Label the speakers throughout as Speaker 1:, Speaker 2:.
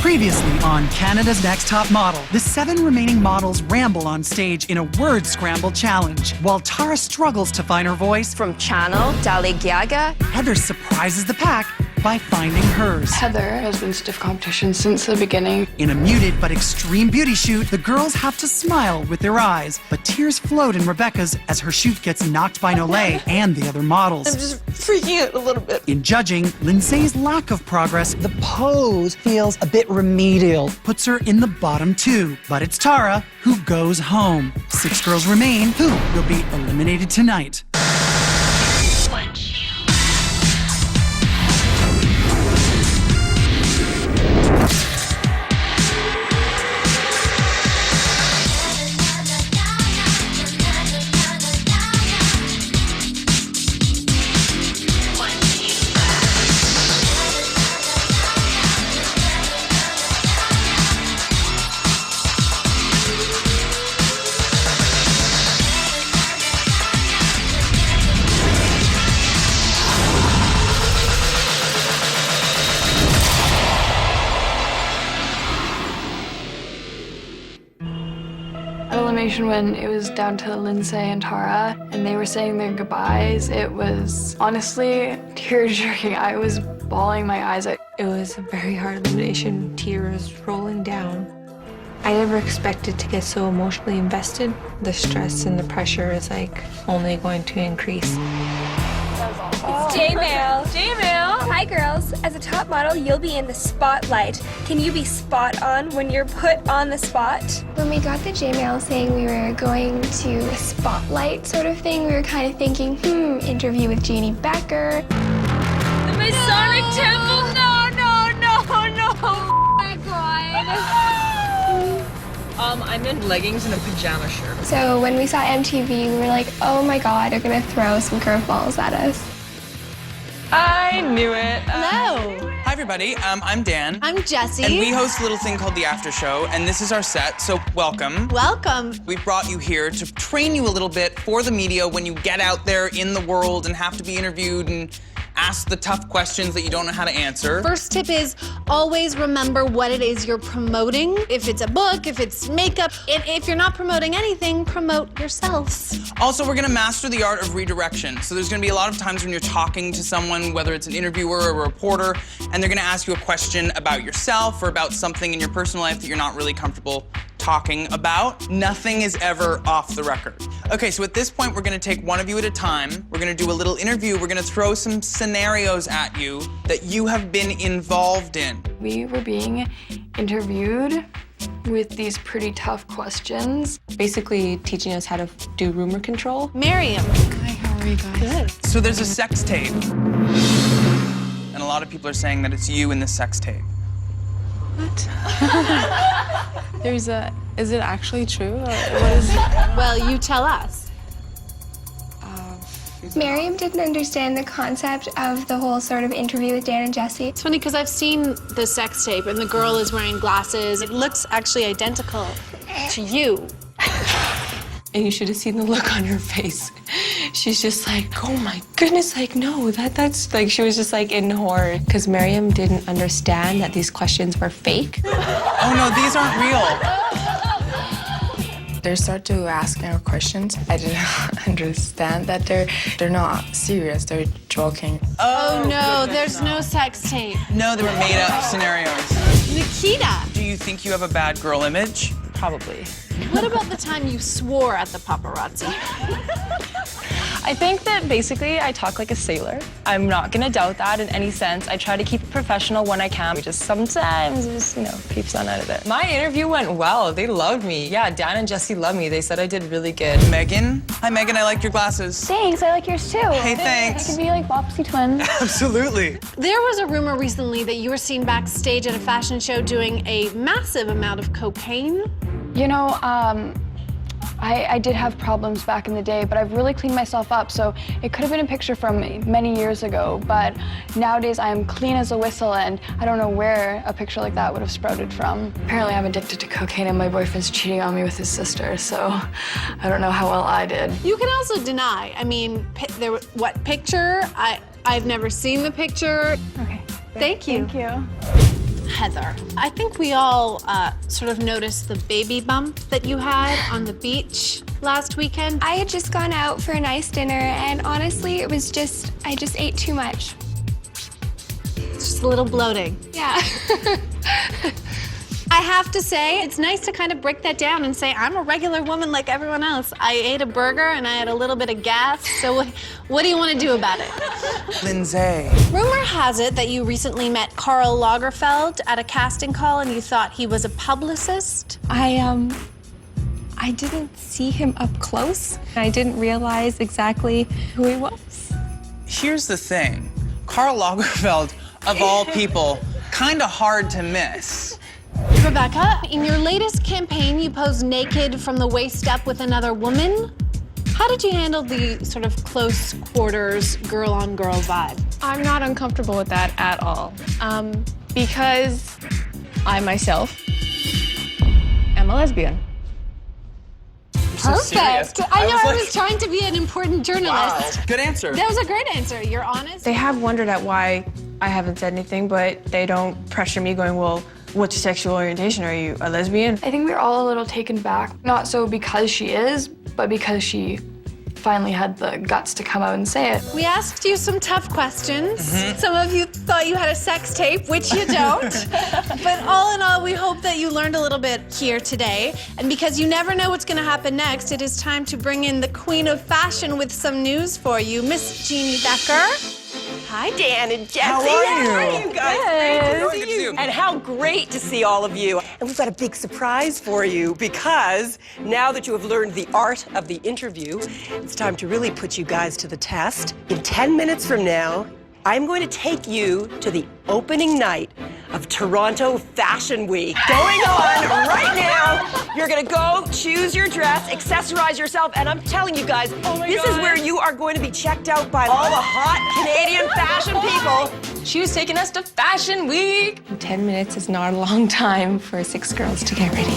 Speaker 1: Previously on Canada's Next Top Model, the 7 remaining models ramble on stage in a word scramble challenge, while Tara struggles to find her voice.
Speaker 2: From Channel, Dali Gaga.
Speaker 1: Heather surprises the pack by finding hers.
Speaker 3: Heather has been stiff competition since the beginning.
Speaker 1: In a muted but extreme beauty shoot, the girls have to smile with their eyes, but tears float in Rebeccah's as her shoot gets knocked by Nolay and the other models.
Speaker 2: I'm just freaking out a little bit.
Speaker 1: In judging, Linsay's lack of progress, the pose feels a bit remedial, puts her in the bottom 2. But it's Tara who goes home. 6 girls remain who will be eliminated tonight.
Speaker 3: Elimination, when it was down to Linsay and Tara and they were saying their goodbyes, it was honestly tear-jerking. I was bawling my eyes out.
Speaker 4: It was a very hard elimination, tears rolling down. I never expected to get so emotionally invested. The stress and the pressure is like only going to increase.
Speaker 5: It's J-Mail. J-Mail. Hi, girls. As a top model, you'll be in the spotlight. Can you be spot on when you're put on the spot?
Speaker 6: When we got the J-Mail saying we were going to a spotlight sort of thing, we were kind of thinking, interview with Jeannie Becker.
Speaker 5: The Masonic Temple? No. Oh my God.
Speaker 2: I'm in leggings and a pajama shirt.
Speaker 6: So when we saw MTV, we were like, oh my God, they're gonna throw some curveballs at us.
Speaker 2: I knew it.
Speaker 7: Hello.
Speaker 8: Hi, everybody. I'm Dan.
Speaker 7: I'm Jessie.
Speaker 8: And we host a little thing called The After Show, and this is our set, so welcome.
Speaker 7: Welcome.
Speaker 8: We brought you here to train you a little bit for the media when you get out there in the world and have to be interviewed and ask the tough questions that you don't know how to answer.
Speaker 7: First tip is always remember what it is you're promoting. If it's a book, if it's makeup, and if you're not promoting anything, promote yourselves.
Speaker 8: Also, we're gonna master the art of redirection. So there's gonna be a lot of times when you're talking to someone, whether it's an interviewer or a reporter, and they're gonna ask you a question about yourself or about something in your personal life that you're not really comfortable talking about. Nothing is ever off the record. Okay, so at this point, we're gonna take one of you at a time. We're gonna do a little interview. We're gonna throw some scenarios at you that you have been involved in.
Speaker 3: We were being interviewed with these pretty tough questions.
Speaker 4: Basically teaching us how to do rumor control.
Speaker 7: Miriam.
Speaker 3: Hi, how are you guys?
Speaker 7: Good.
Speaker 8: So there's a sex tape. And a lot of people are saying that it's you in the sex tape.
Speaker 3: Is it actually true? Or what is it?
Speaker 7: Well, you tell us.
Speaker 6: Miriam didn't understand the concept of the whole sort of interview with Dan and Jessie.
Speaker 7: It's funny because I've seen the sex tape and the girl is wearing glasses. It looks actually identical to you.
Speaker 4: And you should have seen the look on her face. She's just like, oh my goodness, like, no, that's like, she was just like in horror. Because Maryam didn't understand that these questions were fake.
Speaker 8: Oh no, these aren't real.
Speaker 3: They start to ask our questions. I didn't understand that they're not serious. They're joking.
Speaker 7: Oh no, there's no sex tape.
Speaker 8: No, they were made up scenarios.
Speaker 7: Nikita.
Speaker 8: Do you think you have a bad girl image?
Speaker 2: Probably.
Speaker 7: What about the time you swore at the paparazzi?
Speaker 2: I think that basically I talk like a sailor. I'm not gonna doubt that in any sense. I try to keep it professional when I can. We just sometimes just, peep sun out of it. My interview went well. They loved me. Yeah, Dan and Jessie loved me. They said I did really good.
Speaker 8: Meaghan? Hi, Meaghan. I like your glasses.
Speaker 5: Thanks, I like yours too.
Speaker 8: Hey, thanks.
Speaker 5: I could be like Bopsy twins.
Speaker 8: Absolutely.
Speaker 7: There was a rumor recently that you were seen backstage at a fashion show doing a massive amount of cocaine.
Speaker 3: You know, I did have problems back in the day, but I've really cleaned myself up, so it could have been a picture from many years ago, but nowadays I am clean as a whistle, and I don't know where a picture like that would have sprouted from. Apparently I'm addicted to cocaine, and my boyfriend's cheating on me with his sister, so I don't know how well I did.
Speaker 7: You can also deny. I mean, what picture? I've never seen the picture.
Speaker 3: Okay.
Speaker 7: Thank you.
Speaker 3: Thank you.
Speaker 7: Heather. I think we all sort of noticed the baby bump that you had on the beach last weekend.
Speaker 6: I had just gone out for a nice dinner, and honestly, it was just, I just ate too much.
Speaker 7: It's just a little bloating.
Speaker 6: Yeah.
Speaker 7: I have to say, it's nice to kind of break that down and say, I'm a regular woman like everyone else. I ate a burger and I had a little bit of gas, so what do you want to do about it?
Speaker 8: Linsay.
Speaker 7: Rumor has it that you recently met Karl Lagerfeld at a casting call and you thought he was a publicist.
Speaker 4: I didn't see him up close. I didn't realize exactly who he was.
Speaker 8: Here's the thing. Karl Lagerfeld, of all people, kind of hard to miss.
Speaker 7: Rebeccah, in your latest campaign, you posed naked from the waist up with another woman. How did you handle the sort of close quarters, girl-on-girl vibe?
Speaker 2: I'm not uncomfortable with that at all. Because I myself am a lesbian.
Speaker 8: So serious.
Speaker 7: I know, I was
Speaker 8: like,
Speaker 7: trying to be an important journalist.
Speaker 8: wow. Good answer.
Speaker 7: That was a great answer. You're honest.
Speaker 2: They have wondered at why I haven't said anything, but they don't pressure me going, well, what's your sexual orientation? Are you a lesbian?
Speaker 3: I think we're all a little taken back, not so because she is, but because she finally had the guts to come out and say it.
Speaker 7: We asked you some tough questions. Some of you thought you had a sex tape, which you don't. But all in all, we hope that you learned a little bit here today. And because you never know what's gonna happen next, it is time to bring in the queen of fashion with some news for you, Miss Jeannie Becker.
Speaker 9: Hi, Dan and Jesse.
Speaker 8: How are you?
Speaker 9: How are you guys? Great
Speaker 8: Good
Speaker 9: to
Speaker 8: to
Speaker 9: see
Speaker 8: see
Speaker 9: you.
Speaker 8: you.
Speaker 9: And how great to see all of you. And we've got a big surprise for you because now that you have learned the art of the interview, it's time to really put you guys to the test. In 10 minutes from now, I'm going to take you to the opening night of Toronto Fashion Week. Going on right now. You're gonna go choose your dress, accessorize yourself, and I'm telling you guys, this is where you are going to be checked out by all the hot Canadian fashion people.
Speaker 2: She was taking us to Fashion Week.
Speaker 4: 10 minutes is not a long time for 6 girls to get ready.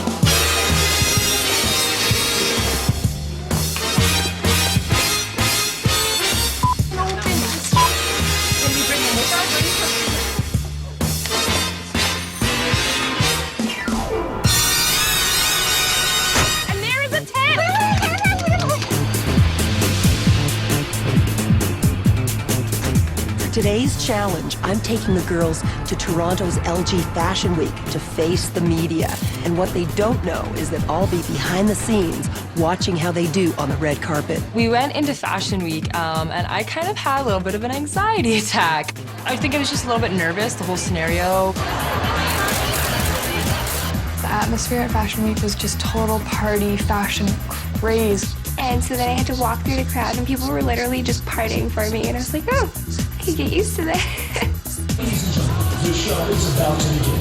Speaker 9: Today's challenge, I'm taking the girls to Toronto's LG Fashion Week to face the media. And what they don't know is that I'll be behind the scenes watching how they do on the red carpet.
Speaker 2: We went into Fashion Week, and I kind of had a little bit of an anxiety attack. I think I was just a little bit nervous, the whole scenario.
Speaker 3: The atmosphere at Fashion Week was just total party, fashion craze.
Speaker 6: And so then I had to walk through the crowd, and people were literally just partying for me. And I was like, oh, I could get used to this.
Speaker 10: Your show is about to begin.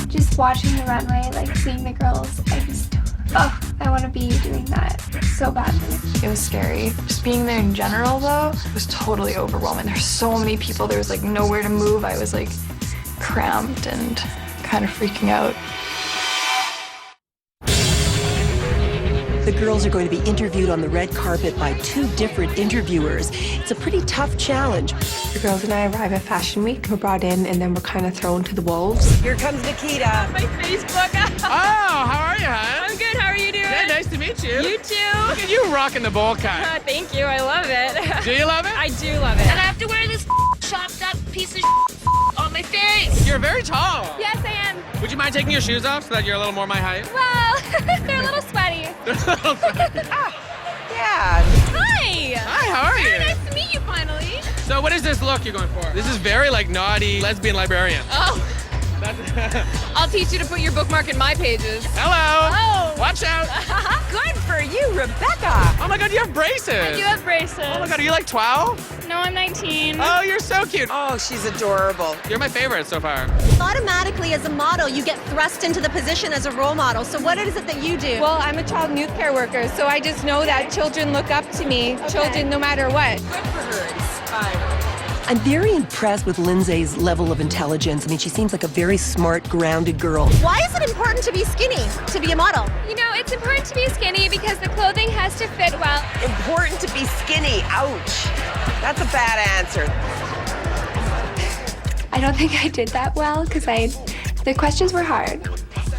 Speaker 6: Just watching the runway, like seeing the girls, I want to be doing that so badly.
Speaker 3: It was scary. Just being there in general, though, was totally overwhelming. There's so many people. There was like nowhere to move. I was like cramped and kind of freaking out.
Speaker 9: The girls are going to be interviewed on the red carpet by 2 different interviewers. It's a pretty tough challenge.
Speaker 4: The girls and I arrive at Fashion Week. We're brought in, and then we're kind of thrown to the wolves.
Speaker 9: Here comes Nikita.
Speaker 2: My Facebook.
Speaker 11: Oh, how are you, hon?
Speaker 2: I'm good. How are you doing?
Speaker 11: Yeah, nice to meet you.
Speaker 2: You too.
Speaker 11: Look at you rocking the bowl cut.
Speaker 2: Thank you. I love it.
Speaker 11: Do you love it?
Speaker 2: I do love it.
Speaker 12: And I have to wear this chopped up piece of on my face.
Speaker 11: You're very tall.
Speaker 12: Yes, I am.
Speaker 11: Would you mind taking your shoes off so that you're a little more my height?
Speaker 12: Well, they're a little sweaty.
Speaker 9: Yeah.
Speaker 12: Hi.
Speaker 11: Hi, how are you?
Speaker 12: Very nice to meet you finally.
Speaker 11: So what is this look you're going for? This is very like naughty lesbian librarian.
Speaker 12: Oh. I'll teach you to put your bookmark in my pages.
Speaker 11: Hello.
Speaker 12: Oh.
Speaker 11: Watch out.
Speaker 9: Good for you, Rebeccah.
Speaker 11: Oh my God, you have braces.
Speaker 12: I do have braces.
Speaker 11: Oh my God, are you like 12?
Speaker 12: No, I'm 19.
Speaker 11: Oh, you're so cute.
Speaker 9: Oh, she's adorable.
Speaker 11: You're my favorite so far.
Speaker 13: Automatically, as a model, you get thrust into the position as a role model. So what is it that you do?
Speaker 2: Well, I'm a child and youth care worker, so I just know that children look up to me, children no matter what.
Speaker 9: Good for her. Inspired. I'm very impressed with Linsay's level of intelligence. I mean, she seems like a very smart, grounded girl.
Speaker 13: Why is it important to be skinny, to be a model?
Speaker 5: You know, it's important to be skinny because the clothing has to fit well.
Speaker 9: Important to be skinny. Ouch. That's a bad answer.
Speaker 6: I don't think I did that well because the questions were hard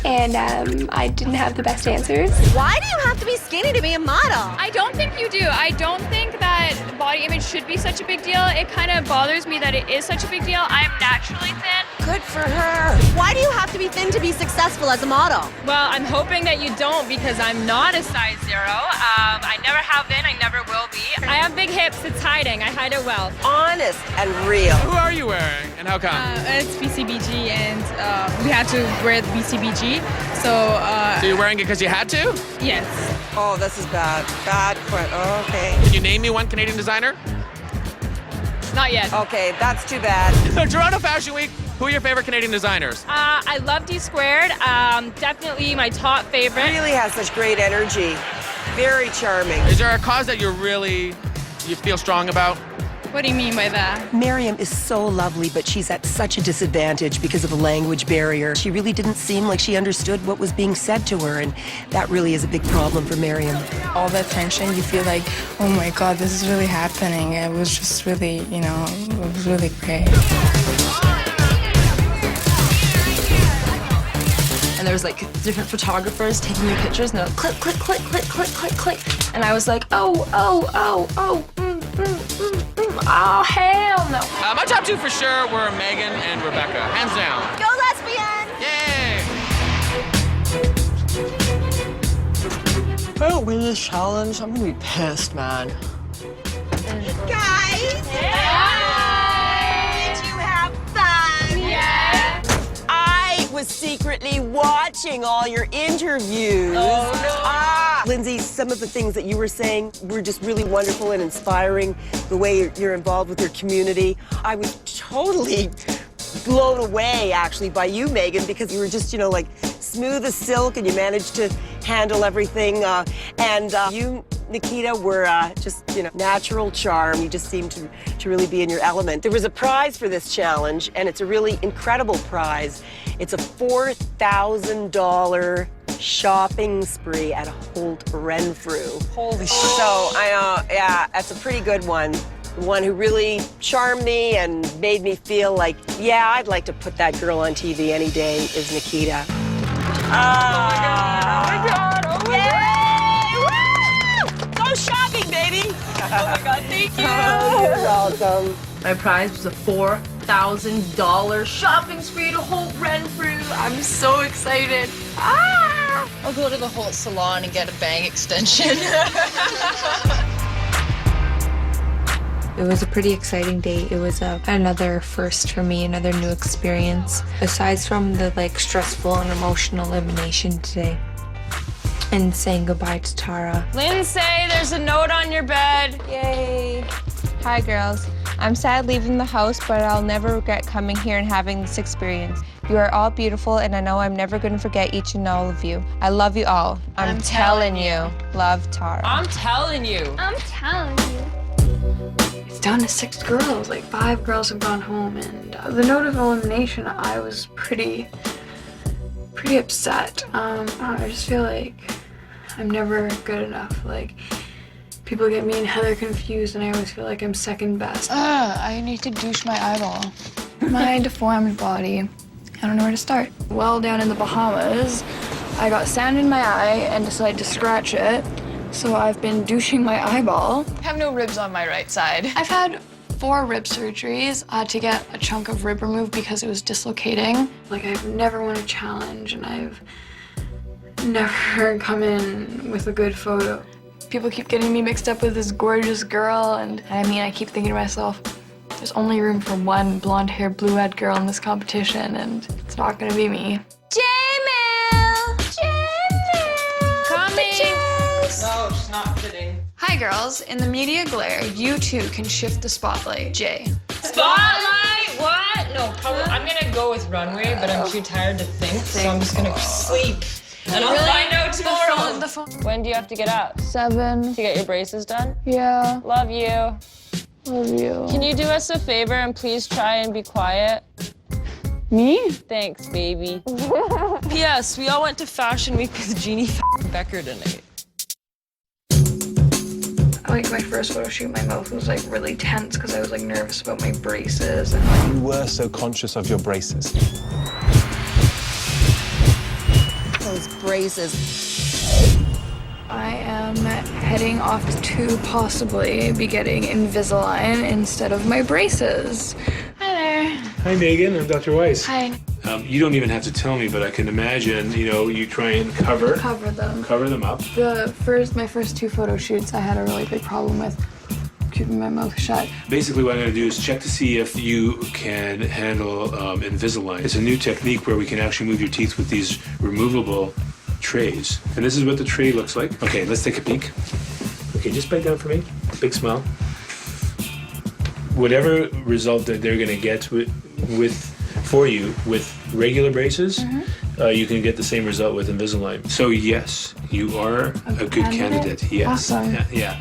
Speaker 6: and I didn't have the best answers.
Speaker 13: Why do you have to be skinny to be a model?
Speaker 2: I don't think you do. I don't think that body image should be such a big deal. It kind of bothers me that it is such a big deal. I'm naturally thin.
Speaker 9: Good for her.
Speaker 13: Why do you have to be thin to be successful as a model?
Speaker 2: Well, I'm hoping that you don't because I'm not a size 0. I never have been, I never will be. I have big hips, it's hiding. I hide it well.
Speaker 9: Honest and real.
Speaker 11: Who are you wearing and how come?
Speaker 12: It's BCBG and we had to wear the BCBG. So
Speaker 11: you're wearing it because you had to?
Speaker 12: yes.
Speaker 9: Oh, this is bad. Bad. Oh, okay.
Speaker 11: Can you name me one Canadian designer?
Speaker 2: Not yet.
Speaker 9: Okay, that's too bad.
Speaker 11: Toronto Fashion Week, who are your favorite Canadian designers?
Speaker 2: I love D Squared. Definitely my top favorite.
Speaker 9: Really has such great energy. Very charming.
Speaker 11: Is there a cause that you feel strong about?
Speaker 12: What do you mean by that?
Speaker 9: Maryam is so lovely, but she's at such a disadvantage because of a language barrier. She really didn't seem like she understood what was being said to her, and that really is a big problem for Maryam.
Speaker 14: All that tension, you feel like, oh my God, this is really happening. It was just really, it was really great.
Speaker 2: And there was like different photographers taking your pictures and they're like, click, click, click, click, click, click, click. And I was like, oh, hell no.
Speaker 11: My top 2 for sure were Meaghan and Rebeccah, hands down.
Speaker 13: Go lesbian!
Speaker 11: Yay!
Speaker 15: If I don't win this challenge, I'm gonna be pissed, man.
Speaker 13: Guys! Did you have fun?
Speaker 2: Yeah.
Speaker 9: I was secretly watching all your interviews.
Speaker 2: Oh, no.
Speaker 9: Linsay, some of the things that you were saying were just really wonderful and inspiring, the way you're involved with your community. I was totally blown away, actually, by you, Meaghan, because you were just, like smooth as silk and you managed to handle everything. And you, Nikita, were just, natural charm. You just seemed to really be in your element. There was a prize for this challenge, and it's a really incredible prize. It's a $4,000 shopping spree at Holt Renfrew.
Speaker 2: Holy shit.
Speaker 9: So, yeah, that's a pretty good one. The one who really charmed me and made me feel like, yeah, I'd like to put that girl on TV any day is Nikita.
Speaker 2: Oh my God.
Speaker 9: Woo! Go shopping, baby!
Speaker 2: Oh my God, thank you.
Speaker 9: You're welcome.
Speaker 2: My prize was a $4,000 shopping spree to Holt Renfrew. I'm so excited. I'll go to the Holt salon and get a bang extension.
Speaker 14: It was a pretty exciting day. It was another first for me, another new experience. Aside from the stressful and emotional elimination today and saying goodbye to Tara.
Speaker 2: Linsay, there's a note on your bed.
Speaker 4: Yay. Hi, girls. I'm sad leaving the house, but I'll never regret coming here and having this experience. You are all beautiful, and I know I'm never going to forget each and all of you. I love you all. I'm telling you. Love, Tara.
Speaker 2: I'm telling you.
Speaker 5: I'm telling you.
Speaker 3: It's down to 6 girls. 5 girls have gone home, and the note of elimination, I was pretty upset. I just feel like I'm never good enough. People get me and Heather confused, and I always feel like I'm second best.
Speaker 14: I need to douche my eyeball.
Speaker 3: My deformed body. I don't know where to start. Well, down in the Bahamas, I got sand in my eye and decided to scratch it. So I've been douching my eyeball.
Speaker 2: I have no ribs on my right side.
Speaker 3: I've had 4 rib surgeries to get a chunk of rib removed because it was dislocating. I've never won a challenge, and I've never come in with a good photo. People keep getting me mixed up with this gorgeous girl, and I keep thinking to myself, there's only room for one blonde-haired, blue-eyed girl in this competition, and it's not gonna be me.
Speaker 5: J-Mail!
Speaker 2: Coming!
Speaker 11: No, she's not fitting.
Speaker 3: Hi, girls. In the media glare, you too can shift the spotlight. Jay.
Speaker 2: Spotlight? What? No, probably. I'm gonna go with runway, but I'm too tired to think, so I'm just gonna sleep. And I'll find out tomorrow. When do you have to get up?
Speaker 3: 7.
Speaker 2: To get your braces done?
Speaker 3: Yeah.
Speaker 2: Love you.
Speaker 3: Love you.
Speaker 2: Can you do us a favor and please try and be quiet?
Speaker 3: Me?
Speaker 2: Thanks, baby. P.S. We all went to Fashion Week with Jeannie Becker tonight.
Speaker 14: Like my first photo shoot, my mouth was like really tense because I was like nervous about my braces.
Speaker 16: You were so conscious of your braces.
Speaker 13: Those braces.
Speaker 3: I am heading off to possibly be getting Invisalign instead of my braces. Hi there.
Speaker 17: Hi, Meaghan. I'm Dr. Wyse.
Speaker 3: Hi.
Speaker 17: You don't even have to tell me, but I can imagine, you try and cover them up.
Speaker 3: My first 2 photo shoots, I had a really big problem with keeping my mouth shut.
Speaker 17: Basically, what I'm going to do is check to see if you can handle Invisalign. It's a new technique where we can actually move your teeth with these removable trays. And this is what the tray looks like. Okay, let's take a peek. Okay, just bite down for me. Big smile. Whatever result that they're going to get for you with regular braces, you can get the same result with Invisalign. So yes, you are a good candidate. Yes.
Speaker 3: Awesome.
Speaker 17: Yeah.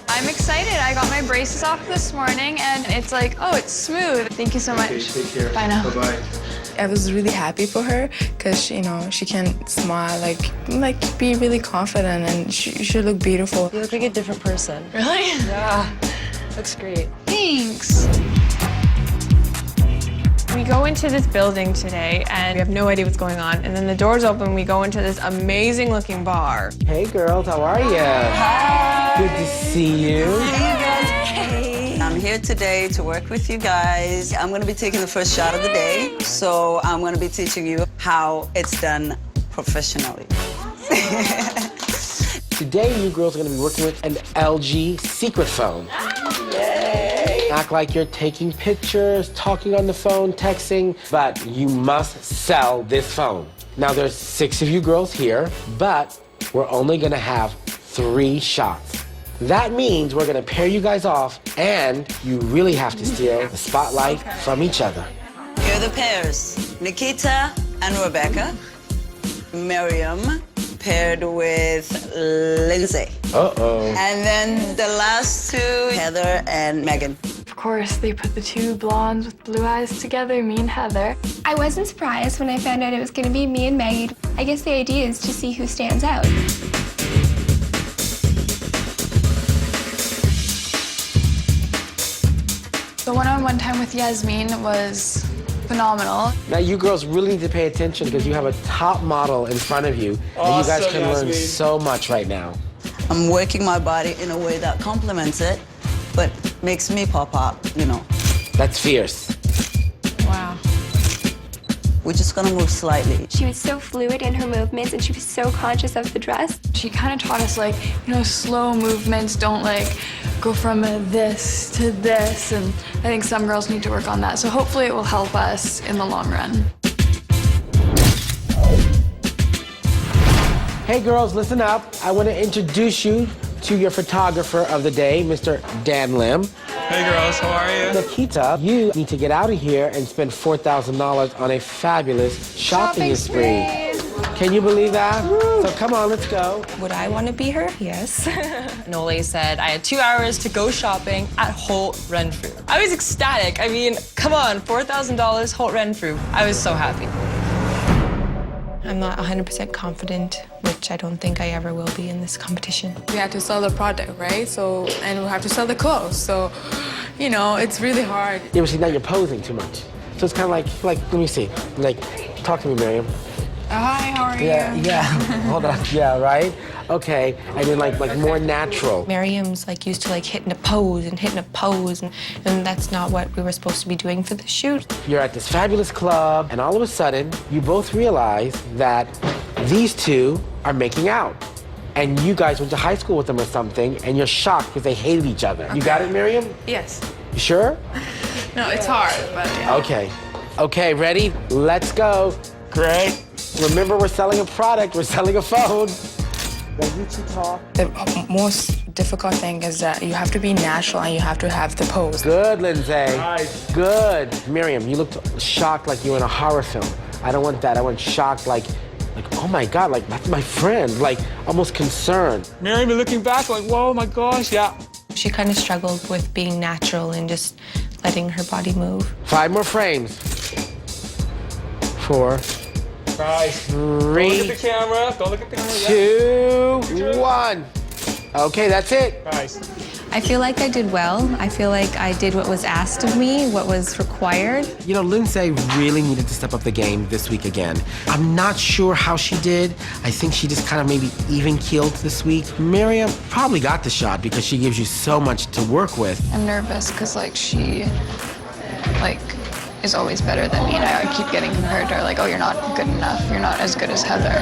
Speaker 3: I'm excited. I got my braces off this morning and it's like, oh, it's smooth. Thank you so much.
Speaker 17: Okay, take care.
Speaker 3: Bye now.
Speaker 17: Bye-bye.
Speaker 14: I was really happy for her because, she can smile, like be really confident, and she look beautiful.
Speaker 2: You look like a different person.
Speaker 3: Really?
Speaker 2: Yeah. Looks great.
Speaker 3: Thanks.
Speaker 2: We go into this building today and we have no idea what's going on. And then the doors open, we go into this amazing looking bar.
Speaker 18: Hey girls, how are you?
Speaker 2: Hi.
Speaker 18: Good to see you.
Speaker 19: Hey. I'm here today to work with you guys. I'm going to be taking the first shot of the day. So I'm going to be teaching you how it's done professionally.
Speaker 18: Today, you girls are going to be working with an LG secret phone. Yay. Act like you're taking pictures, talking on the phone, texting, but you must sell this phone. Now, there's 6 of you girls here, but we're only going to have 3 shots. That means we're going to pair you guys off, and you really have to steal the spotlight from each other.
Speaker 19: Here are the pairs. Nikita and Rebeccah. Maryam paired with Linsay.
Speaker 18: Uh-oh.
Speaker 19: And then the last 2, Heather and Meaghan.
Speaker 3: Of course, they put the 2 blondes with blue eyes together, me and Heather.
Speaker 6: I wasn't surprised when I found out it was going to be me and Maggie. I guess the idea is to see who stands out.
Speaker 3: The one-on-one time with Yasmin was phenomenal.
Speaker 18: Now, you girls really need to pay attention because you have a top model in front of you, and you guys can learn so much right now.
Speaker 19: I'm working my body in a way that complements it, but makes me pop up,
Speaker 18: That's fierce.
Speaker 2: Wow.
Speaker 19: We're just gonna move slightly.
Speaker 6: She was so fluid in her movements, and she was so conscious of the dress.
Speaker 3: She kind of taught us, slow movements, don't, go from this to this, and I think some girls need to work on that. So hopefully it will help us in the long run.
Speaker 18: Hey girls, listen up. I want to introduce you to your photographer of the day, Mr. Dan Lim.
Speaker 11: Hey girls, how are you?
Speaker 18: Nikita, you need to get out of here and spend $4,000 on a fabulous shopping spree. Can you believe that? Woo. So come on, let's go.
Speaker 2: Would I want to be her? Yes. Nole said I had 2 hours to go shopping at Holt Renfrew. I was ecstatic. I mean, come on, $4,000 Holt Renfrew. I was so happy.
Speaker 14: I'm not 100% confident, which I don't think I ever will be in this competition.
Speaker 12: We have to sell the product, right? And we have to sell the clothes. So, it's really hard.
Speaker 18: Yeah, but see, now you're posing too much. So it's kind of like, let me see. Talk to me, Maryam.
Speaker 12: Hi, how are you?
Speaker 18: Yeah. Hold on. Yeah, right? Okay. And then like more natural.
Speaker 14: Maryam's used to hitting a pose, and that's not what we were supposed to be doing for the shoot.
Speaker 18: You're at this fabulous club, and all of a sudden, you both realize that these 2 are making out. And you guys went to high school with them or something, and you're shocked because they hated each other. Okay. You got it, Maryam?
Speaker 12: Yes.
Speaker 18: You sure?
Speaker 12: No, it's hard, but yeah.
Speaker 18: Okay, ready? Let's go. Great. Remember, we're selling a product, we're selling a phone. Now you 2 talk.
Speaker 14: The most difficult thing is that you have to be natural and you have to have the pose.
Speaker 18: Good, Linsay.
Speaker 17: Nice.
Speaker 18: Good. Miriam, you looked shocked like you were in a horror film. I don't want that. I want shocked like, oh oh my God, like, that's my friend. Like, almost concerned.
Speaker 11: Maryam, you're looking back like, whoa, my gosh, yeah.
Speaker 4: She kind of struggled with being natural and just letting her body move.
Speaker 18: 5 more frames. 4.
Speaker 11: Guys,
Speaker 18: 3.
Speaker 11: don't look at the camera. Don't look at the camera.
Speaker 18: 2, 1. Okay, that's it.
Speaker 11: Guys.
Speaker 4: I feel like I did well. I feel like I did what was asked of me, what was required.
Speaker 18: You know, Linsay really needed to step up the game this week again. I'm not sure how she did. I think she just kind of maybe even-keeled this week. Maryam probably got the shot because she gives you so much to work with.
Speaker 3: I'm nervous because, like, she, like, is always better than me, and I keep getting compared to her, like, oh, you're not good enough, you're not as good as Heather.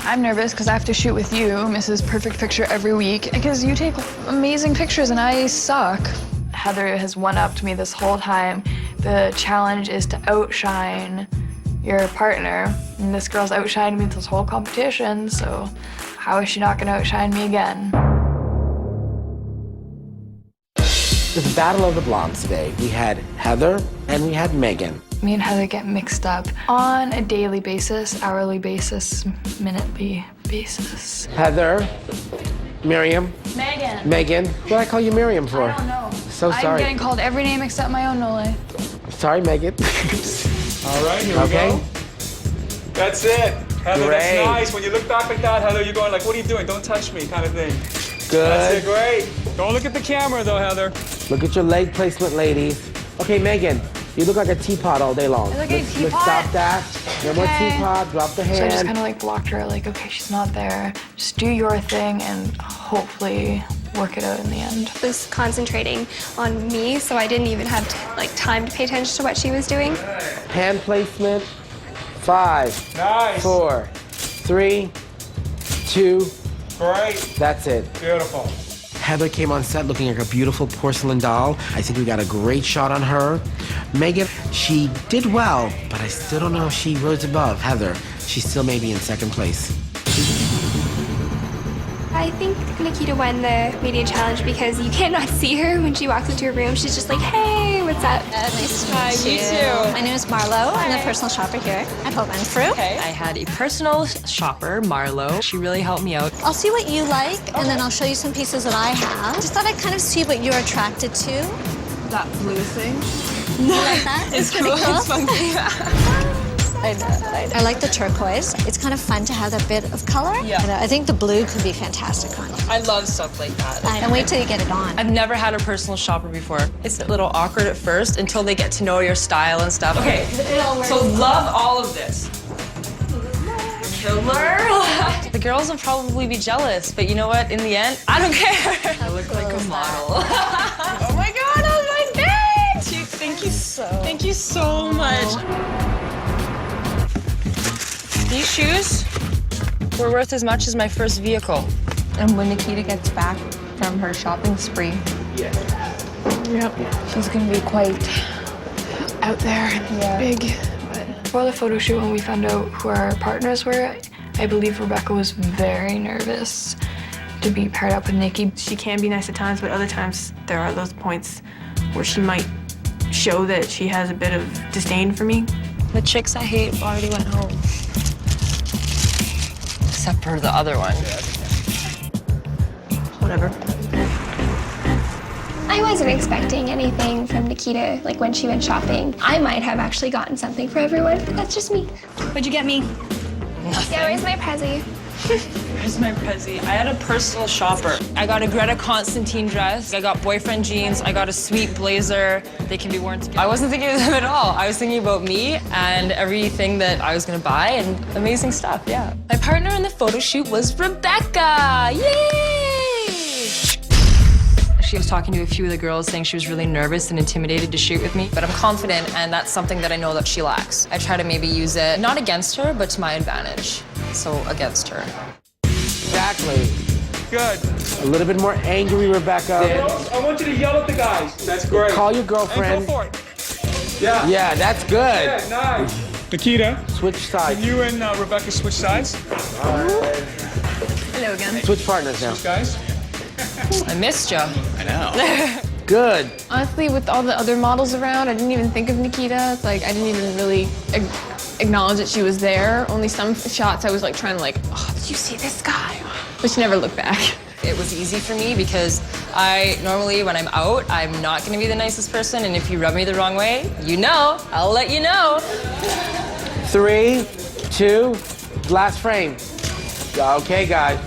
Speaker 3: I'm nervous because I have to shoot with you, Mrs. Perfect Picture, every week, because you take amazing pictures and I suck. Heather has one-upped me this whole time. The challenge is to outshine your partner, and this girl's outshined me this whole competition, so how is she not gonna outshine me again?
Speaker 18: The Battle of the Blondes today. We had Heather and we had Meaghan.
Speaker 3: Me and Heather get mixed up on a daily basis, hourly basis, minutely basis.
Speaker 18: Heather, Maryam.
Speaker 3: Meaghan.
Speaker 18: Meaghan. What did I call you Maryam for?
Speaker 3: I don't know.
Speaker 18: So sorry.
Speaker 3: I'm getting called every name except my own, Nole.
Speaker 18: Sorry, Meaghan.
Speaker 11: All right, here we go. That's it. Heather,
Speaker 18: Great.
Speaker 11: that's nice. When you look back like that, Heather, you're going like, what are you doing? Don't touch me, kind of thing.
Speaker 18: Good.
Speaker 11: That's it, great. Don't look at the camera, though, Heather.
Speaker 18: Look at your leg placement, ladies. Okay, Meaghan, you look like a teapot all day long.
Speaker 3: I look like a teapot?
Speaker 18: Let's stop that. No more teapot, drop the hand.
Speaker 3: So I just kind of like blocked her, like, okay, she's not there. Just do your thing and hopefully work it out in the end.
Speaker 5: I was concentrating on me, so I didn't even have like time to pay attention to what she was doing.
Speaker 18: Hand placement. 5.
Speaker 11: Nice.
Speaker 18: 4. 3. 2.
Speaker 11: Great.
Speaker 18: That's it.
Speaker 11: Beautiful.
Speaker 18: Heather came on set looking like a beautiful porcelain doll. I think we got a great shot on her. Meaghan, she did well, but I still don't know if she rose above Heather. She still may be in second place.
Speaker 5: I think Nikita won the media challenge because you cannot see her when she walks into a room. She's just like, hey, what's up?
Speaker 20: Nice to
Speaker 5: Hi,
Speaker 20: meet
Speaker 5: you too.
Speaker 20: My name is Marlo. I'm the personal shopper here at Hope Fruit.
Speaker 2: Okay. I had a personal shopper, Marlo. She really helped me out.
Speaker 20: I'll see what you like, and then I'll show you some pieces that I have. Just thought I'd kind of see what you're attracted to.
Speaker 3: That blue thing?
Speaker 20: You like that?
Speaker 2: It's
Speaker 20: pretty
Speaker 2: cool.
Speaker 20: cool.
Speaker 2: It's funky.
Speaker 20: I know. I like the turquoise. It's kind of fun to have a bit of color.
Speaker 2: Yeah.
Speaker 20: And I think the blue could be fantastic on you.
Speaker 2: I love stuff like that.
Speaker 20: And wait till you get it on.
Speaker 2: I've never had a personal shopper before. It's a little awkward at first until they get to know your style and stuff. Okay, so love all of this. Killer. The girls will probably be jealous, but you know what? In the end, I don't care. I look like a model. Oh my God, oh my God! Thank you so much. These shoes were worth as much as my first vehicle.
Speaker 4: And when Nikita gets back from her shopping spree,
Speaker 3: Yep. She's gonna be quite out there and big. But for the photo shoot, when we found out who our partners were, I believe Rebeccah was very nervous to be paired up with Nikki.
Speaker 21: She can be nice at times, but other times there are those points where she might show that she has a bit of disdain for me.
Speaker 2: The chicks I hate already went home. Except for the other one.
Speaker 21: Whatever.
Speaker 5: I wasn't expecting anything from Nikita, like when she went shopping. I might have actually gotten something for everyone, but that's just me.
Speaker 21: What'd you get me?
Speaker 2: Nothing.
Speaker 5: Yeah, where's my Prezi?
Speaker 2: Where's my Prezi? I had a personal shopper. I got a Greta Constantine dress. I got boyfriend jeans. I got a sweet blazer. They can be worn together. I wasn't thinking of them at all. I was thinking about me and everything that I was gonna buy and amazing stuff, yeah. My partner in the photo shoot was Rebeccah. Yay! She was talking to a few of the girls saying she was really nervous and intimidated to shoot with me, but I'm confident and that's something that I know that she lacks. I try to maybe use it, not against her, but to my advantage. So against her.
Speaker 18: Exactly.
Speaker 11: Good.
Speaker 18: A little bit more angry, Rebeccah.
Speaker 11: Girls, I want you to yell at the guys. That's great.
Speaker 18: Call your girlfriend.
Speaker 11: And go for it. Yeah.
Speaker 18: Yeah, that's good.
Speaker 11: Yeah, nice. Nikita.
Speaker 18: Switch sides.
Speaker 11: Can you and Rebeccah switch sides?
Speaker 21: Hello again.
Speaker 18: Switch partners now.
Speaker 11: Switch guys.
Speaker 2: I missed you.
Speaker 8: I know.
Speaker 3: Good. Honestly, with all the other models around, I didn't even think of Nikita. Like, I didn't even really
Speaker 21: acknowledge that she was there. Only some shots I was like trying to like, oh, did you see this guy? But she never looked back.
Speaker 2: It was easy for me because I normally, when I'm out, I'm not gonna be the nicest person, and if you rub me the wrong way, you know, I'll let you know.
Speaker 18: 3, 2, last frame. Okay, guys.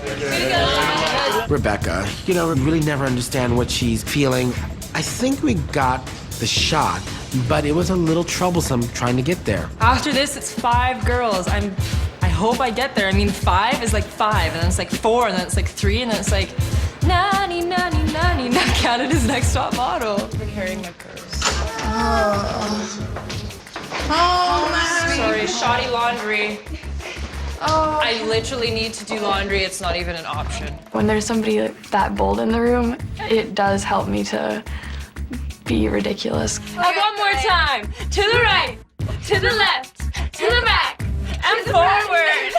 Speaker 18: Rebeccah, you know, I really never understand what she's feeling. I think we got the shot, but it was a little troublesome trying to get there.
Speaker 2: After this, it's 5 girls. I hope I get there. I mean, 5 is like 5, and then it's like 4, and then it's like 3, and then it's like, nanny, nanny, nanny, not counted as next top model. I'm carrying my purse.
Speaker 21: Oh, man.
Speaker 2: Sorry, shoddy laundry.
Speaker 21: Oh.
Speaker 2: I literally need to do laundry. It's not even an option.
Speaker 3: When there's somebody like that bold in the room, it does help me to be ridiculous.
Speaker 2: One more time. To the right, to the left, to the back, and forward.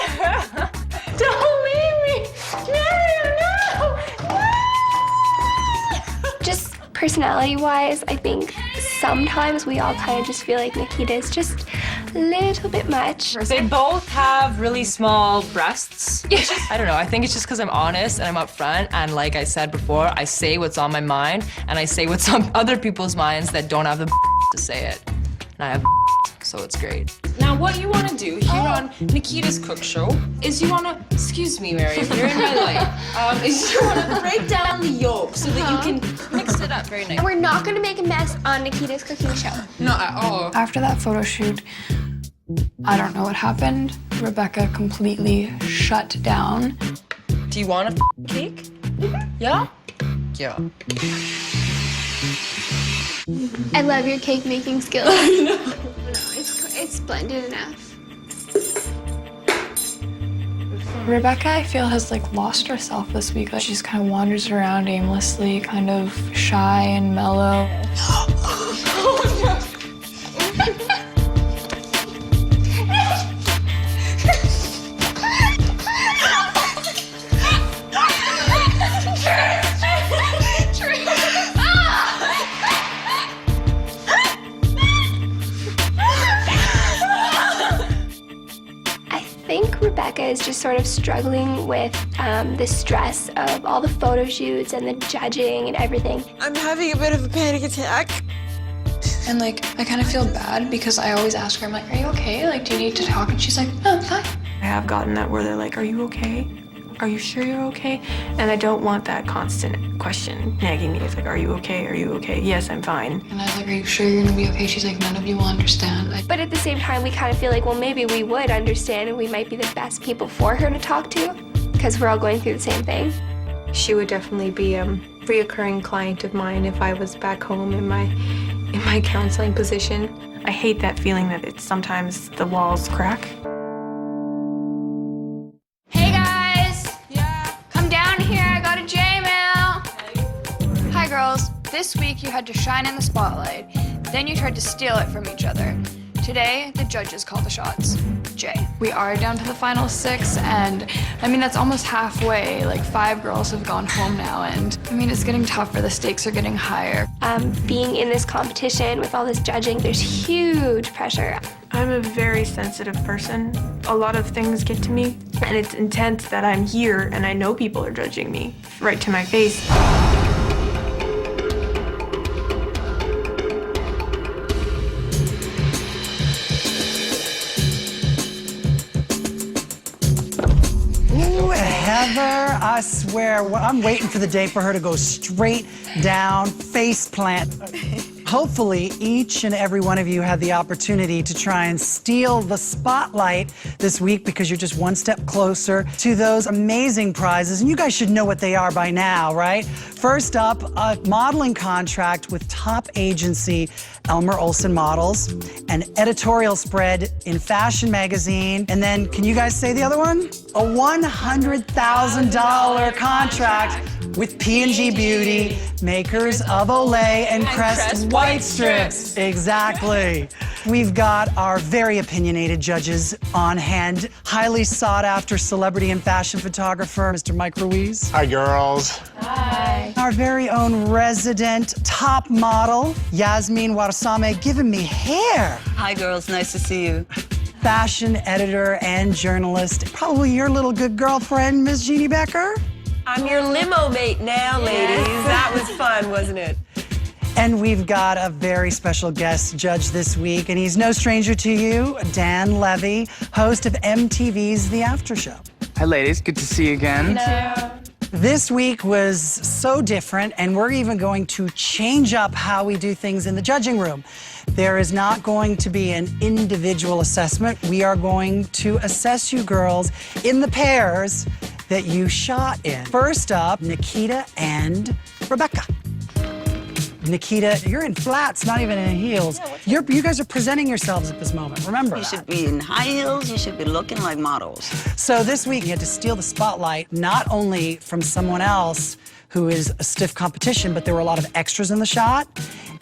Speaker 2: Don't leave me. No.
Speaker 6: Just personality-wise, I think sometimes we all kind of just feel like Nikita is just a little bit much.
Speaker 2: They both have really small breasts. I don't know, I think it's just because I'm honest and I'm upfront, and like I said before, I say what's on my mind, and I say what's on other people's minds that don't have the to say it. And I have so it's great. Now what you want to do here on Nikita's Cook Show is you want to, excuse me, Maryam, you're in my life, is you want to break down the yolk so that you can mix it up very nicely.
Speaker 6: And we're not going to make a mess on Nikita's cooking show.
Speaker 2: Not at all.
Speaker 3: After that photo shoot, I don't know what happened. Rebeccah completely shut down.
Speaker 2: Do you want a cake? Yeah? Yeah.
Speaker 6: I love your cake making skills. I know. It's splendid enough.
Speaker 3: Rebeccah, I feel, has like lost herself this week. Like, she just kind of wanders around aimlessly, kind of shy and mellow.
Speaker 6: Rebeccah is just sort of struggling with the stress of all the photo shoots and the judging and everything.
Speaker 20: I'm having a bit of a panic attack.
Speaker 3: And like, I kind of feel bad because I always ask her, I'm like, are you okay? Like, do you need to talk? And she's like, no, I'm fine.
Speaker 21: I have gotten that where they're like, are you okay? Are you sure you're okay? And I don't want that constant question nagging me. It's like, are you okay? Are you okay? Yes, I'm fine.
Speaker 3: And I was like, are you sure you're gonna be okay? She's like, none of you will understand.
Speaker 6: But at the same time, we kind of feel like, well, maybe we would understand and we might be the best people for her to talk to because we're all going through the same thing.
Speaker 14: She would definitely be a reoccurring client of mine if I was back home in my counseling position.
Speaker 21: I hate that feeling that it's sometimes the walls crack.
Speaker 3: Hey guys! Yeah? Come down here, I got a J-mail! Hi girls, this week you had to shine in the spotlight. Then you tried to steal it from each other. Today, the judges call the shots. Jay. We are down to the final 6, and I mean, that's almost halfway. Like 5 girls have gone home now, and I mean, it's getting tougher. The stakes are getting higher.
Speaker 6: Being in this competition with all this judging, there's huge pressure.
Speaker 21: I'm a very sensitive person. A lot of things get to me, and it's intense that I'm here and I know people are judging me right to my face.
Speaker 1: Heather, I swear, I'm waiting for the day for her to go straight down, face plant. Hopefully, each and every one of you had the opportunity to try and steal the spotlight this week because you're just one step closer to those amazing prizes. And you guys should know what they are by now, right? First up, a modeling contract with top agency Elmer Olsen Models, an editorial spread in Fashion Magazine, and then, can you guys say the other one? A $100,000 contract with P&G Beauty, makers of Olay and Crest White Strips. Exactly. We've got our very opinionated judges on hand. Highly sought after celebrity and fashion photographer, Mr. Mike Ruiz.
Speaker 11: Hi, girls.
Speaker 1: Hi. Our very own resident top model, Yasmin Warsame, giving me hair.
Speaker 19: Hi, girls. Nice to see you.
Speaker 1: fashion editor and journalist, probably your little good girlfriend, Miss Jeannie Becker.
Speaker 9: I'm your limo mate now, ladies. That was fun, wasn't it?
Speaker 1: And we've got a very special guest judge this week, and he's no stranger to you, Dan Levy, host of MTV's The After Show.
Speaker 7: Hi, ladies. Good to see you again.
Speaker 3: Hello.
Speaker 1: This week was so different, and we're even going to change up how we do things in the judging room. There is not going to be an individual assessment. We are going to assess you girls in the pairs that you shot in. First up, Nikita and Rebeccah. Nikita, you're in flats, not even in heels. You guys are presenting yourselves at this moment. Remember
Speaker 19: You should be in high heels. You should be looking like models.
Speaker 1: So this week, you had to steal the spotlight, not only from someone else who is a stiff competition, but there were a lot of extras in the shot,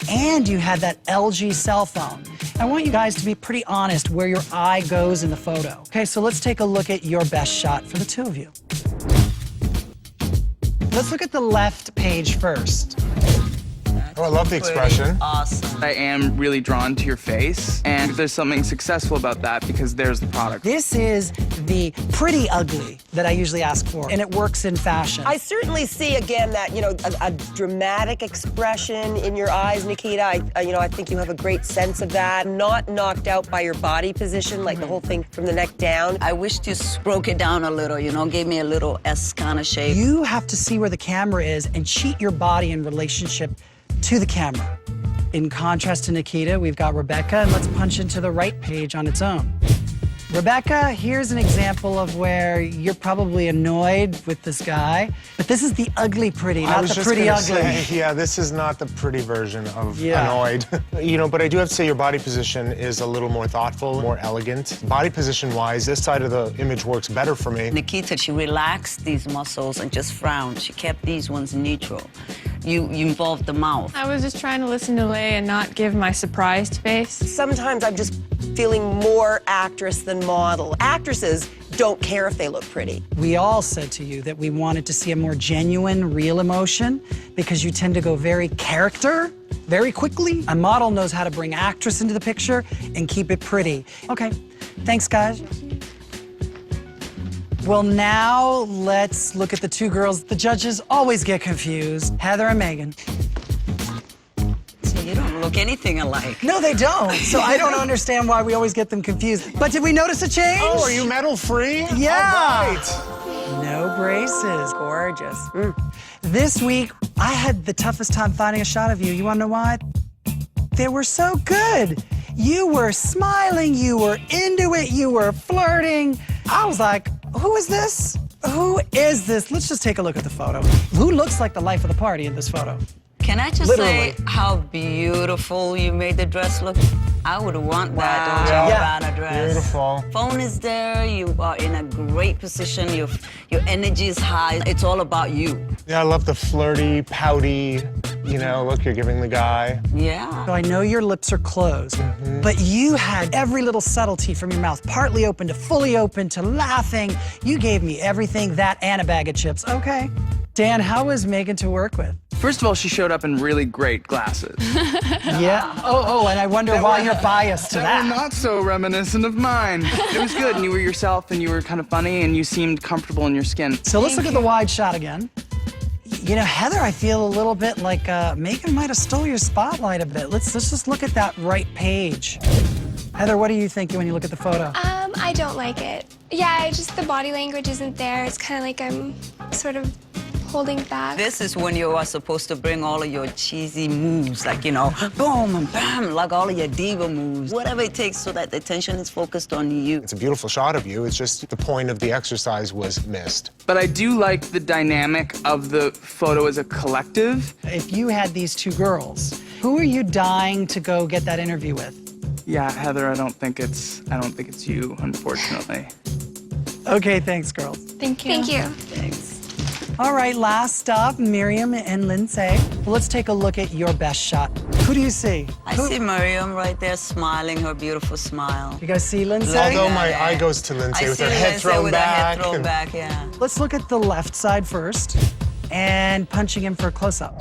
Speaker 1: and you had that LG cell phone. I want you guys to be pretty honest where your eye goes in the photo. Okay, so let's take a look at your best shot for the two of you. Let's look at the left page first.
Speaker 11: Oh, I love the expression.
Speaker 19: Awesome.
Speaker 7: I am really drawn to your face, and there's something successful about that because there's the product.
Speaker 1: This is the pretty ugly that I usually ask for, and it works in fashion.
Speaker 9: I certainly see again that, you know, a dramatic expression in your eyes, Nikita. I think you have a great sense of that. Not knocked out by your body position, like the whole thing from the neck down.
Speaker 19: I wish you broke it down a little, you know, gave me a little S kind of shape.
Speaker 1: You have to see where the camera is and cheat your body in relationship to the camera. In contrast to Nikita, we've got Rebeccah, and let's punch into the right page on its own. Rebeccah, here's an example of where you're probably annoyed with this guy, but this is the ugly pretty, not the pretty ugly.
Speaker 11: Yeah, this is not the pretty version of annoyed. You know, but I do have to say your body position is a little more thoughtful, more elegant. Body position-wise, this side of the image works better for me.
Speaker 19: Nikita, she relaxed these muscles and just frowned. She kept these ones neutral. You involved the mouth.
Speaker 12: I was just trying to listen to Lay and not give my surprised face.
Speaker 9: Sometimes I'm just feeling more actress than model. Actresses don't care if they look pretty.
Speaker 1: We all said to you that we wanted to see a more genuine, real emotion because you tend to go very character very quickly. A model knows how to bring actress into the picture and keep it pretty. Okay, thanks, guys. Well, now let's look at the two girls. The judges always get confused, Heather and Meaghan.
Speaker 19: So you don't look anything alike.
Speaker 1: No, they don't. So I don't understand why we always get them confused. But did we notice a change?
Speaker 11: Oh, are you medal-free?
Speaker 1: Yeah.
Speaker 11: All right.
Speaker 1: No braces.
Speaker 9: Gorgeous.
Speaker 1: This week, I had the toughest time finding a shot of you. You wanna know why? They were so good. You were smiling, you were into it, you were flirting. I was like, who is this? Who is this? Let's just take a look at the photo. Who looks like the life of the party in this photo?
Speaker 19: Can I just say how beautiful you made the dress look? I would want that Giovanna dress.
Speaker 11: Beautiful.
Speaker 19: Phone is there. You are in a great position. Your energy is high. It's all about you.
Speaker 11: Yeah, I love the flirty, pouty, you know, look you're giving the guy.
Speaker 19: Yeah.
Speaker 1: So I know your lips are closed, but you had every little subtlety from your mouth, partly open to fully open to laughing. You gave me everything, that and a bag of chips. Okay. Dan, how was Meaghan to work with?
Speaker 7: First of all, she showed up in really great glasses.
Speaker 1: Yeah. Oh, and I wonder why you're biased to that.
Speaker 7: Were not so reminiscent of mine. It was good, and you were yourself, and you were kind of funny, and you seemed comfortable in your skin.
Speaker 1: So let's look at the wide shot again. You know, Heather, I feel a little bit like Meaghan might have stole your spotlight a bit. Let's just look at that right page. Heather, what are you thinking when you look at the photo?
Speaker 6: I don't like it. Yeah, just the body language isn't there. It's kind of like I'm sort of holding back.
Speaker 19: This is when you are supposed to bring all of your cheesy moves, like, you know, boom and bam, like all of your diva moves. Whatever it takes so that the attention is focused on you.
Speaker 11: It's a beautiful shot of you. It's just the point of the exercise was missed.
Speaker 7: But I do like the dynamic of the photo as a collective.
Speaker 1: If you had these two girls, who are you dying to go get that interview with?
Speaker 7: Yeah, Heather, I don't think it's you, unfortunately.
Speaker 1: Okay, thanks, girls.
Speaker 6: Thank you. Thank you.
Speaker 19: Thanks.
Speaker 1: All right, last up, Maryam and Linsay. Well, let's take a look at your best shot. Who do you see?
Speaker 19: I see Maryam right there smiling, her beautiful smile.
Speaker 1: You guys see Linsay?
Speaker 11: Although my eye goes to Linsay with her head thrown back.
Speaker 19: Her head thrown back, yeah.
Speaker 1: Let's look at the left side first and punching in for a close-up.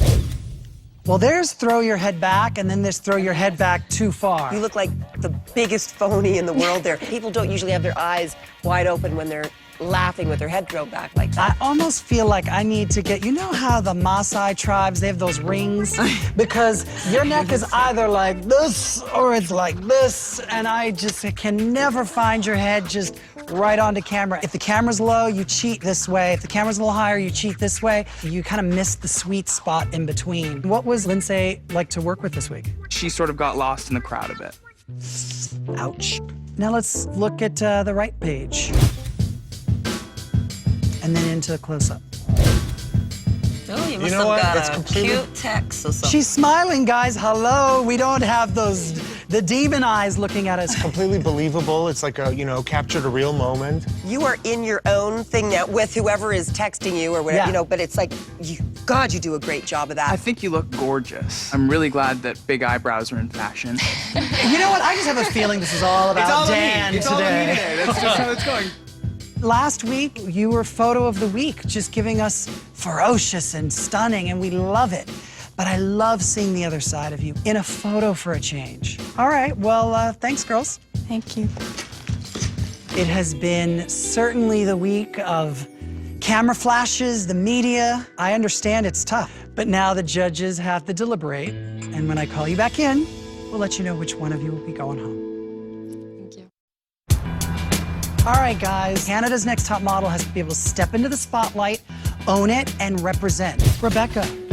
Speaker 1: Well, there's throw your head back, and then there's throw your head back too far.
Speaker 9: You look like the biggest phony in the world there. People don't usually have their eyes wide open when they're laughing with their head thrown back like that.
Speaker 1: I almost feel like I need to get, you know how the Maasai tribes, they have those rings? Because your neck is either like this or it's like this, and I just can never find your head just right onto camera. If the camera's low, you cheat this way. If the camera's a little higher, you cheat this way. You kind of miss the sweet spot in between. What was Linsay like to work with this week?
Speaker 7: She sort of got lost in the crowd a bit.
Speaker 1: Ouch. Now let's look at the right page. And then into a close-up.
Speaker 19: Oh, you must
Speaker 11: know what?
Speaker 19: have
Speaker 11: It's
Speaker 19: got a
Speaker 11: completely-
Speaker 19: cute text or something.
Speaker 1: She's smiling, guys. Hello. We don't have the demon eyes looking at us.
Speaker 11: Completely believable. It's like a, captured a real moment.
Speaker 9: You are in your own thing now with whoever is texting you or whatever,
Speaker 1: Yeah.
Speaker 9: but it's like, God, you do a great job of that.
Speaker 7: I think you look gorgeous. I'm really glad that big eyebrows are in fashion.
Speaker 1: You know what? I just have a feeling this is all about Dan
Speaker 7: It's
Speaker 1: today.
Speaker 7: all on me today. That's just how it's going.
Speaker 1: Last week, you were photo of the week, just giving us ferocious and stunning, and we love it. But I love seeing the other side of you in a photo for a change. All right, well, thanks, girls.
Speaker 21: Thank you.
Speaker 1: It has been certainly the week of camera flashes, the media. I understand it's tough, but now the judges have to deliberate, and when I call you back in, we'll let you know which one of you will be going home. All right, guys, Canada's Next Top Model has to be able to step into the spotlight, own it, and represent.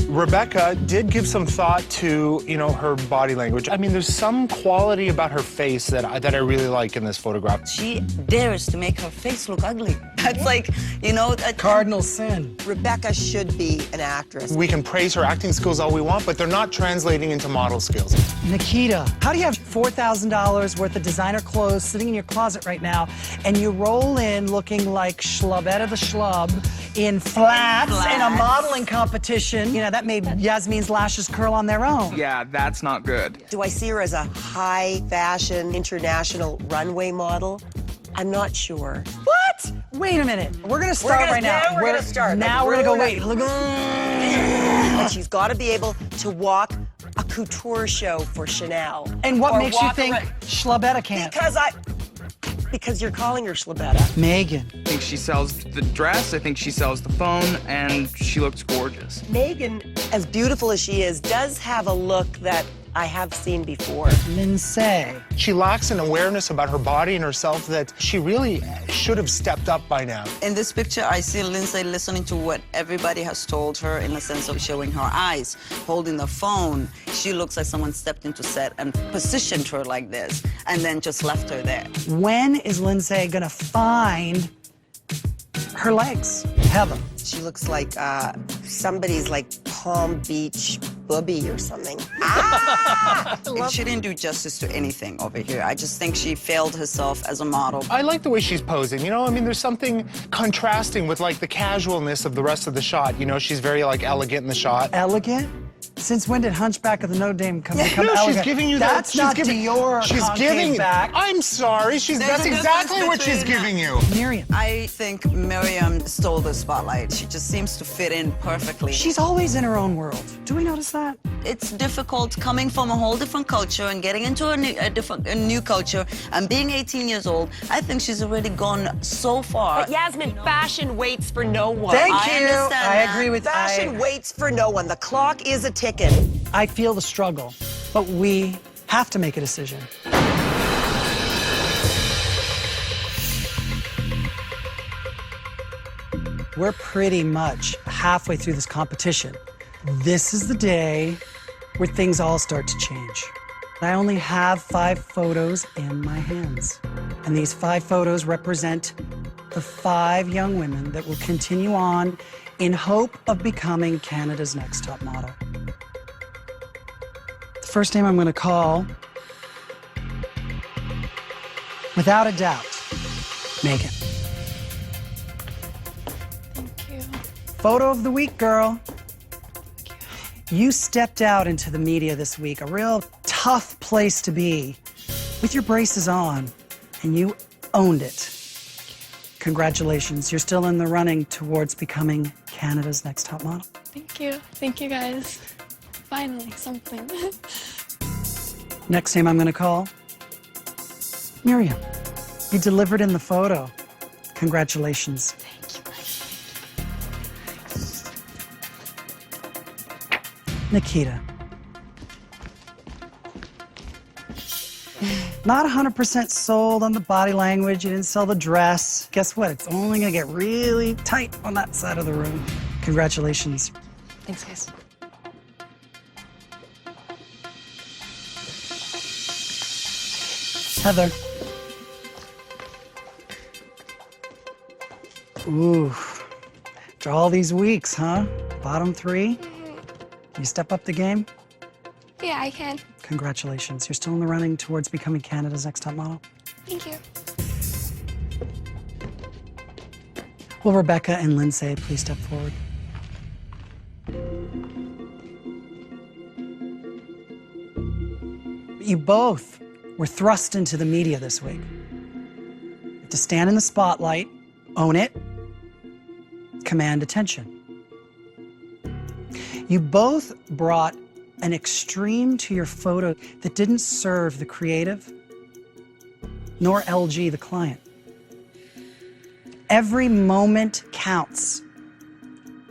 Speaker 11: Rebeccah did give some thought to, her body language. I mean, there's some quality about her face that I really like in this photograph.
Speaker 19: She dares to make her face look ugly. That's like, a
Speaker 1: cardinal sin.
Speaker 9: Rebeccah should be an actress.
Speaker 11: We can praise her acting skills all we want, but they're not translating into model skills.
Speaker 1: Nikita, how do you have $4,000 worth of designer clothes sitting in your closet right now, and you roll in looking like Schlubetta the Schlub in flats in a modeling competition? That made Yasmin's lashes curl on their own.
Speaker 7: Yeah, that's not good.
Speaker 9: Do I see her as a high fashion international runway model? I'm not sure.
Speaker 1: What? Wait a minute. We're gonna start right now.
Speaker 9: We're gonna start.
Speaker 1: Now we're gonna go, wait. Look.
Speaker 9: But she's got to be able to walk a couture show for Chanel.
Speaker 1: And what
Speaker 9: Or
Speaker 1: makes you
Speaker 9: walk
Speaker 1: think
Speaker 9: around-
Speaker 1: Schlubetta can't?
Speaker 9: Because you're calling her Schlubetta.
Speaker 1: Meaghan.
Speaker 7: I think she sells the dress, I think she sells the phone, and she looks gorgeous.
Speaker 9: Meaghan, as beautiful as she is, does have a look that I have seen before.
Speaker 1: Linsay.
Speaker 11: She lacks an awareness about her body and herself that she really should have stepped up by now.
Speaker 19: In this picture, I see Linsay listening to what everybody has told her in the sense of showing her eyes, holding the phone. She looks like someone stepped into set and positioned her like this, and then just left her there.
Speaker 1: When is Linsay gonna find her legs? Heather.
Speaker 9: She looks like somebody's Palm Beach booby or something.
Speaker 19: She didn't do justice to anything over here. I just think she failed herself as a model.
Speaker 11: I like the way she's posing, I mean, there's something contrasting with the casualness of the rest of the shot. She's very elegant in the shot.
Speaker 1: Elegant? Since when did Hunchback of the Notre Dame become
Speaker 11: No,
Speaker 1: elegant?
Speaker 11: she's giving you that.
Speaker 1: That's not Dior.
Speaker 11: She's
Speaker 1: concave
Speaker 11: giving.
Speaker 1: back.
Speaker 11: I'm sorry. That's exactly what she's giving you.
Speaker 1: Miriam.
Speaker 19: I think Maryam stole the spotlight. She just seems to fit in perfectly.
Speaker 1: She's always in her own world. Do we notice that?
Speaker 19: It's difficult coming from a whole different culture and getting into a new culture and being 18 years old. I think she's already gone so far.
Speaker 9: But Yasmin, fashion waits for no one.
Speaker 1: Thank
Speaker 19: I
Speaker 1: you.
Speaker 19: understand
Speaker 1: I
Speaker 19: that.
Speaker 1: agree with
Speaker 9: Fashion waits for no one. The clock is a ticking.
Speaker 1: I feel the struggle, but we have to make a decision. We're pretty much halfway through this competition. This is the day where things all start to change. I only have 5 photos in my hands. And these 5 photos represent the 5 young women that will continue on in hope of becoming Canada's Next Top Model. The first name I'm going to call, without a doubt, Meaghan.
Speaker 3: Thank you.
Speaker 1: Photo of the week, girl. You stepped out into the media this week, a real tough place to be, with your braces on, and you owned it. Congratulations, you're still in the running towards becoming Canada's Next Top Model.
Speaker 3: Thank you. Thank you, guys. Finally, something.
Speaker 1: Next name I'm gonna call, Miriam. You delivered in the photo. Congratulations. Nikita. Not 100% sold on the body language. You didn't sell the dress. Guess what? It's only gonna get really tight on that side of the room. Congratulations.
Speaker 2: Thanks, guys.
Speaker 1: Heather. Ooh. After all these weeks, huh? Bottom 3? You step up the game?
Speaker 6: Yeah, I can.
Speaker 1: Congratulations. You're still in the running towards becoming Canada's next top model.
Speaker 6: Thank you.
Speaker 1: Will Rebeccah and Linsay please step forward? You both were thrust into the media this week. You have to stand in the spotlight, own it, command attention. You both brought an extreme to your photo that didn't serve the creative nor LG, the client. Every moment counts.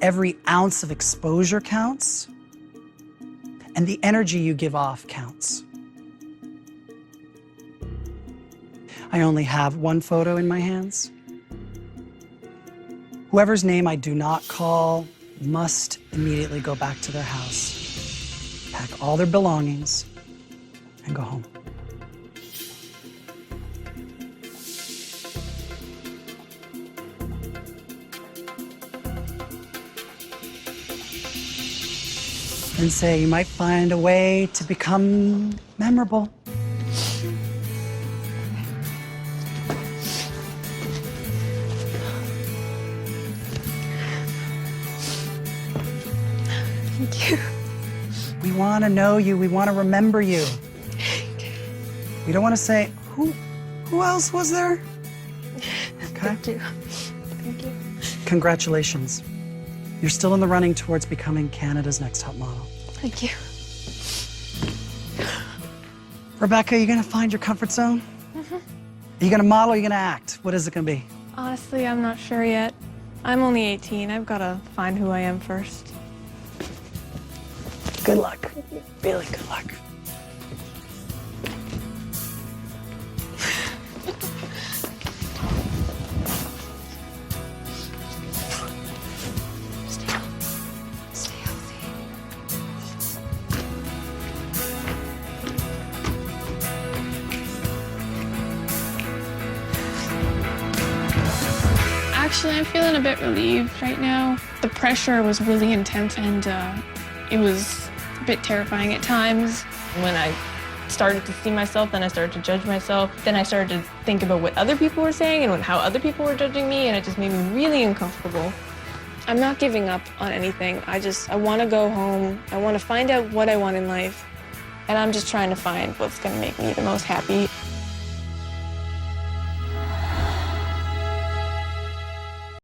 Speaker 1: Every ounce of exposure counts. And the energy you give off counts. I only have one photo in my hands. Whoever's name I do not call must immediately go back to their house, pack all their belongings, and go home. And say you might find a way to become memorable.
Speaker 6: Thank you.
Speaker 1: We want to know you. We want to remember you. We don't want to say, who else was there? Okay.
Speaker 6: Thank you. Thank you.
Speaker 1: Congratulations. You're still in the running towards becoming Canada's next top model.
Speaker 6: Thank you.
Speaker 1: Rebeccah, you gonna find your comfort zone? Are you gonna model or are you gonna act? What is it gonna be?
Speaker 21: Honestly, I'm not sure yet. I'm only 18. I've got to find who I am first.
Speaker 1: Good luck. Really good luck.
Speaker 21: Actually, I'm feeling a bit relieved right now. The pressure was really intense and it was a bit terrifying at times.
Speaker 2: When I started to see myself, then I started to judge myself. Then I started to think about what other people were saying and how other people were judging me, and it just made me really uncomfortable.
Speaker 21: I'm not giving up on anything. I want to go home. I want to find out what I want in life.
Speaker 2: And I'm just trying to find what's going to make me the most happy.